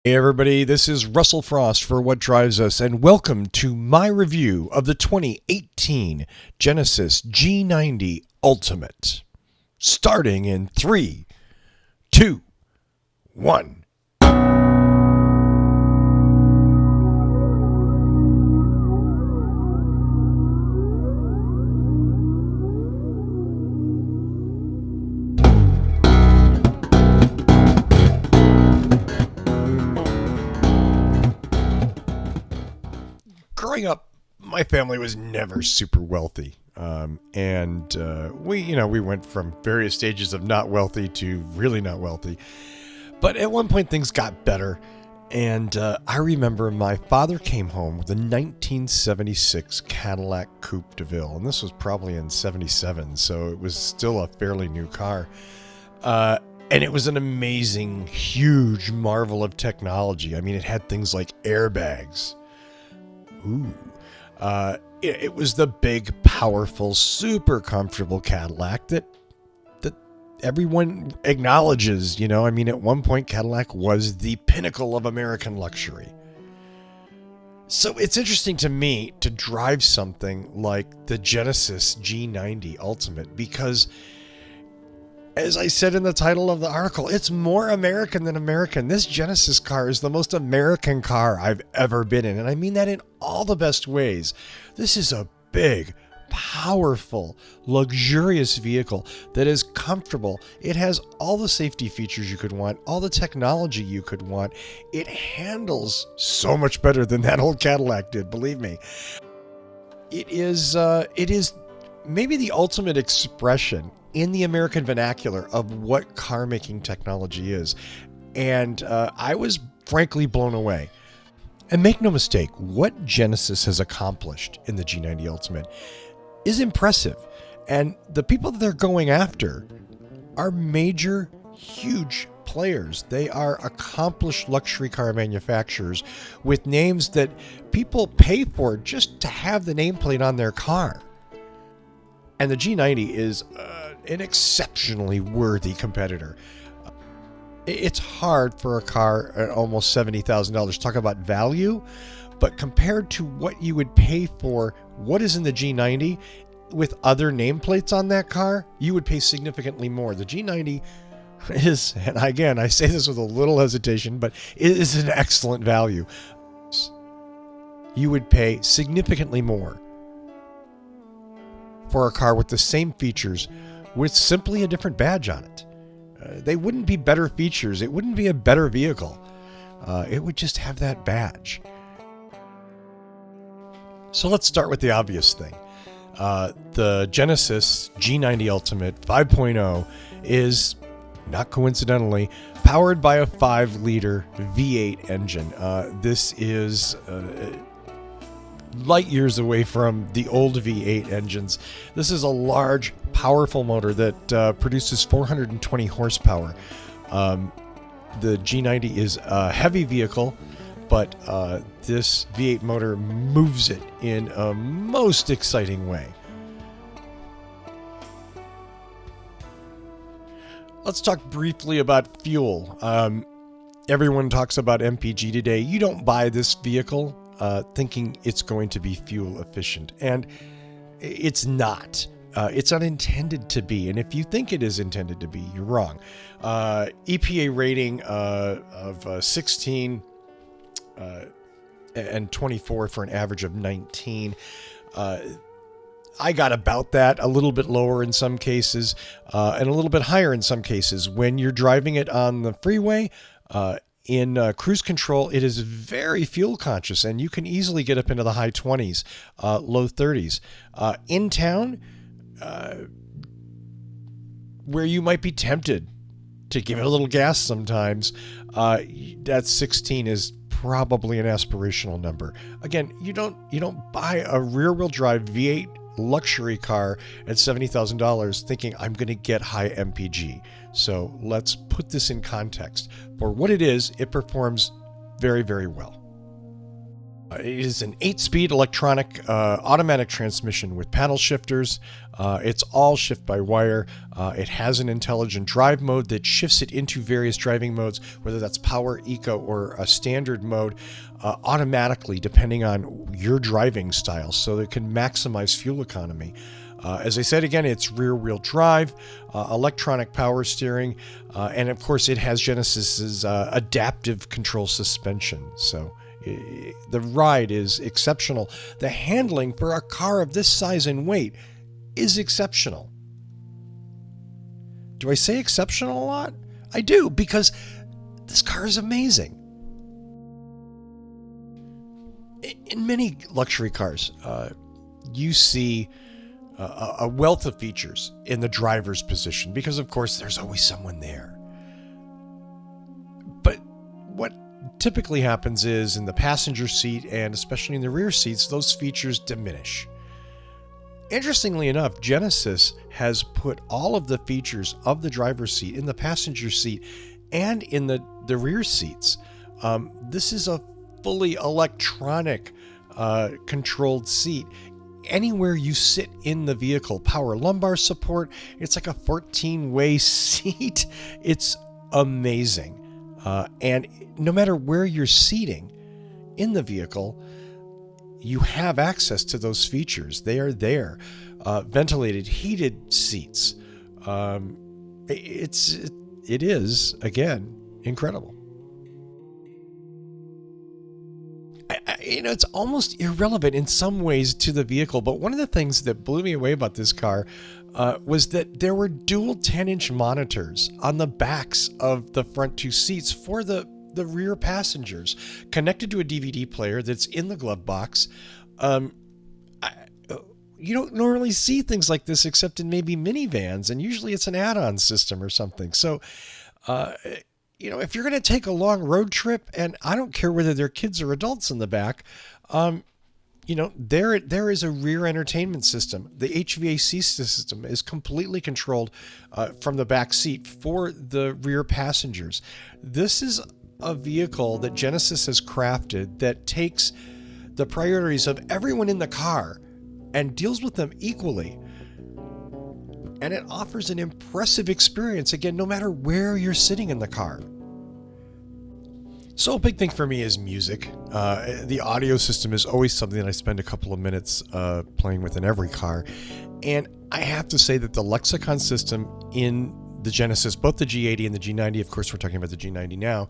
Hey everybody, this is Russell Frost for What Drives Us, and welcome to my review of the 2018 Genesis G90 Ultimate. Starting in 3, 2, 1. Growing up, my family was never super wealthy. We went from various stages of not wealthy to really not wealthy. But at one point, things got better. And I remember my father came home with a 1976 Cadillac Coupe de Ville. And this was probably in 77, so it was still a fairly new car. And it was an amazing, huge marvel of technology. I mean, it had things like airbags. It was the big, powerful, super comfortable Cadillac that everyone acknowledges, I mean, at one point, Cadillac was the pinnacle of American luxury. So it's interesting to me to drive something like the Genesis G90 Ultimate because, as I said in the title of the article, it's more American than American. This Genesis car is the most American car I've ever been in, and I mean that in all the best ways. This is a big, powerful, luxurious vehicle that is comfortable. It has all the safety features you could want, all the technology you could want. It handles so much better than that old Cadillac did, believe me. It is maybe the ultimate expression in the American vernacular of what car making technology is. And I was frankly blown away. And make no mistake, what Genesis has accomplished in the G90 Ultimate is impressive. And the people that they're going after are major, huge players. They are accomplished luxury car manufacturers with names that people pay for just to have the nameplate on their car. And the G90 is an exceptionally worthy competitor. It's hard for a car at almost $70,000 to talk about value, but compared to what you would pay for what is in the G90 with other nameplates on that car, you would pay significantly more. The G90 is, and again, I say this with a little hesitation, but it is an excellent value. You would pay significantly more for a car with the same features with simply a different badge on it. They wouldn't be better features. It wouldn't be a better vehicle. It would just have that badge. So let's start with the obvious thing. The Genesis G90 Ultimate 5.0 is, not coincidentally, powered by a 5-liter V8 engine. This is light years away from the old V8 engines. This is a large, powerful motor that produces 420 horsepower. The G90 is a heavy vehicle, but this V8 motor moves it in a most exciting way. Let's talk briefly about fuel. Everyone talks about MPG today. You don't buy this vehicle thinking it's going to be fuel efficient, and it's not. It's unintended to be, and if you think it is intended to be, you're wrong. EPA rating of 16 and 24 for an average of 19. I got about that, a little bit lower in some cases, and a little bit higher in some cases. When you're driving it on the freeway, in cruise control, it is very fuel conscious, and you can easily get up into the high 20s, low 30s. In town, where you might be tempted to give it a little gas sometimes, that 16 is probably an aspirational number. Again, you don't buy a rear-wheel drive V8 luxury car at $70,000 thinking I'm going to get high MPG. So let's put this in context. For what it is, it performs very, very well. It is an 8-speed electronic automatic transmission with paddle shifters. It's all shift by wire. It has an intelligent drive mode that shifts it into various driving modes, whether that's power, eco, or a standard mode, automatically depending on your driving style, so it can maximize fuel economy. As I said, again, it's rear-wheel drive, electronic power steering, and of course it has Genesis's adaptive control suspension. So the ride is exceptional. The handling for a car of this size and weight is exceptional. Do I say exceptional a lot? I do, because this car is amazing. In many luxury cars, you see a wealth of features in the driver's position, because of course there's always someone there. But what typically happens is in the passenger seat, and especially in the rear seats, those features diminish. Interestingly enough, Genesis has put all of the features of the driver's seat in the passenger seat and in the rear seats. This is a fully electronic controlled seat. Anywhere you sit in the vehicle, power lumbar support. It's like a 14-way seat. It's amazing. And no matter where you're seating in the vehicle, you have access to those features. They are there. Ventilated, heated seats. It is, again, incredible. It's almost irrelevant in some ways to the vehicle, but one of the things that blew me away about this car was that there were dual 10-inch monitors on the backs of the front two seats for the rear passengers, connected to a DVD player that's in the glove box. You don't normally see things like this except in maybe minivans, and usually it's an add-on system or something. So, if you're going to take a long road trip, and I don't care whether they're kids or adults in the back, there is a rear entertainment system. The HVAC system is completely controlled from the back seat for the rear passengers. This is a vehicle that Genesis has crafted that takes the priorities of everyone in the car and deals with them equally. And it offers an impressive experience, again, no matter where you're sitting in the car. So a big thing for me is music. The audio system is always something that I spend a couple of minutes playing with in every car. And I have to say that the lexicon system in the Genesis, both the G80 and the G90, of course we're talking about the G90 now,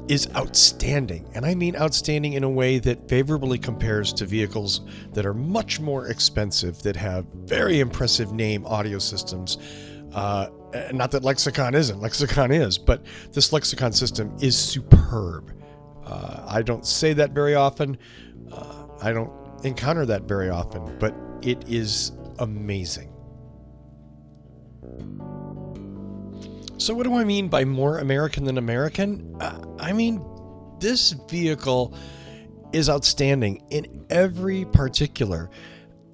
is outstanding. And I mean outstanding in a way that favorably compares to vehicles that are much more expensive, that have very impressive name audio systems. Not that Lexicon isn't. Lexicon is, but this Lexicon system is superb. I don't say that very often. I don't encounter that very often, but it is amazing. So what do I mean by more American than American? I mean, this vehicle is outstanding in every particular.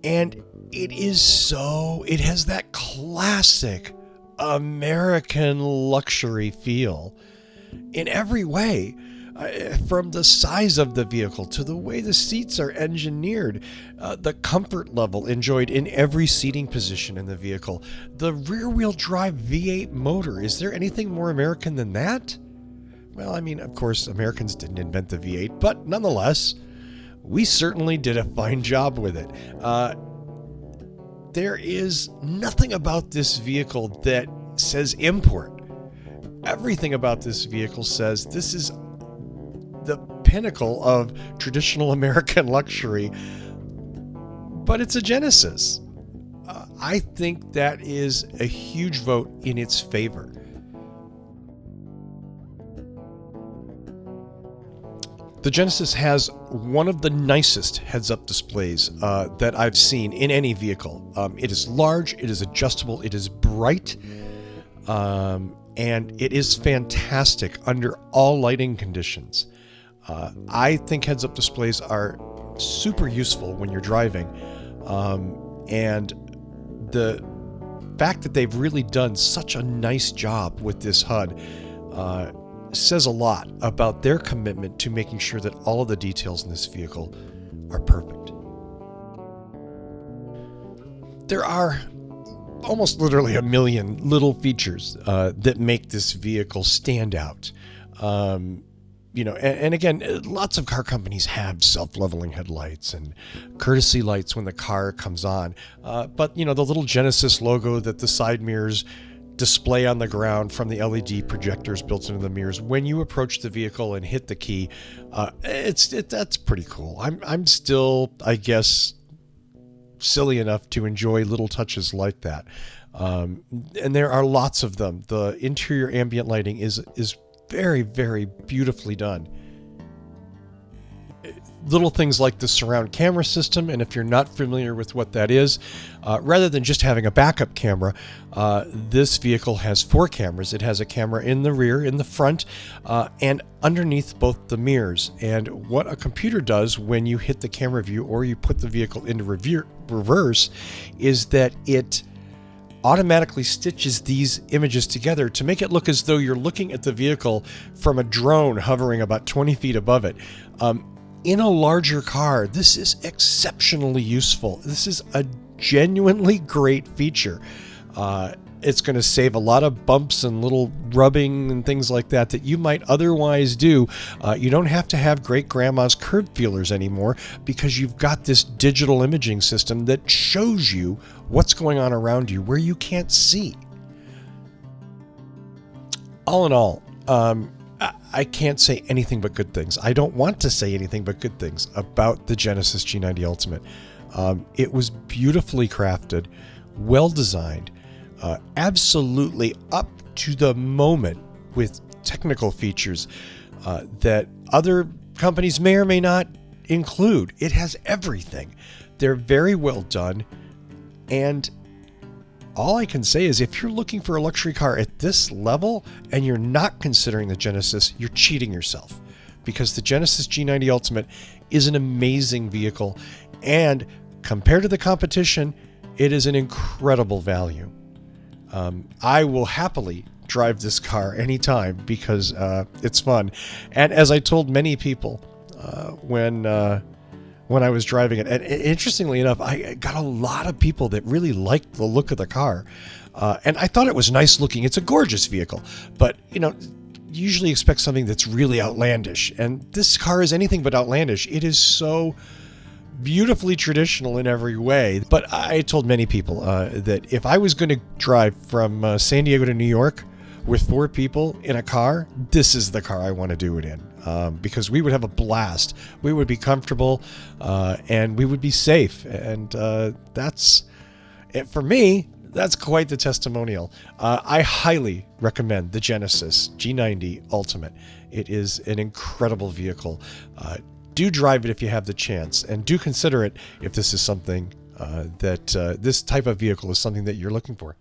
And it has that classic American luxury feel in every way. From the size of the vehicle to the way the seats are engineered, the comfort level enjoyed in every seating position in the vehicle, the rear-wheel drive V8 motor. Is there anything more American than that? Well, I mean, of course, Americans didn't invent the V8, but nonetheless, we certainly did a fine job with it. There is nothing about this vehicle that says import. Everything about this vehicle says this is the pinnacle of traditional American luxury, but it's a Genesis. I think that is a huge vote in its favor. The Genesis has one of the nicest heads-up displays that I've seen in any vehicle. It is large, it is adjustable, it is bright, and it is fantastic under all lighting conditions. I think heads-up displays are super useful when you're driving, and the fact that they've really done such a nice job with this HUD says a lot about their commitment to making sure that all of the details in this vehicle are perfect. There are almost literally a million little features that make this vehicle stand out. And again, lots of car companies have self-leveling headlights and courtesy lights when the car comes on. But the little Genesis logo that the side mirrors display on the ground from the LED projectors built into the mirrors when you approach the vehicle and hit the key, that's pretty cool. I'm still, I guess, silly enough to enjoy little touches like that. And there are lots of them. The interior ambient lighting is very, very beautifully done. Little things like the surround camera system, and if you're not familiar with what that is, rather than just having a backup camera, this vehicle has 4 cameras. It has a camera in the rear, in the front, and underneath both the mirrors. And what a computer does when you hit the camera view or you put the vehicle into reverse is that it automatically stitches these images together to make it look as though you're looking at the vehicle from a drone hovering about 20 feet above it. In a larger car, this is exceptionally useful. This is a genuinely great feature. It's going to save a lot of bumps and little rubbing and things like that you might otherwise do. You don't have to have great grandma's curb feelers anymore because you've got this digital imaging system that shows you what's going on around you where you can't see. All in all, I can't say anything but good things. I don't want to say anything but good things about the Genesis G90 Ultimate. It was beautifully crafted, well designed, absolutely up to the moment with technical features that other companies may or may not include. It has everything. They're very well done, and all I can say is if you're looking for a luxury car at this level and you're not considering the Genesis, you're cheating yourself, because the Genesis G90 Ultimate is an amazing vehicle, and compared to the competition, it is an incredible value. I will happily drive this car anytime because it's fun. And as I told many people when I was driving it, and interestingly enough, I got a lot of people that really liked the look of the car. And I thought it was nice looking. It's a gorgeous vehicle, but usually expect something that's really outlandish. And this car is anything but outlandish. It is so beautifully traditional in every way. But I told many people that if I was going to drive from San Diego to New York with 4 people in a car, this is the car I want to do it in, because we would have a blast. We would be comfortable, and we would be safe. And that's it for me. That's quite the testimonial. I highly recommend the Genesis G90 Ultimate. It is an incredible vehicle. Do drive it if you have the chance, and do consider it if this is something this type of vehicle is something that you're looking for.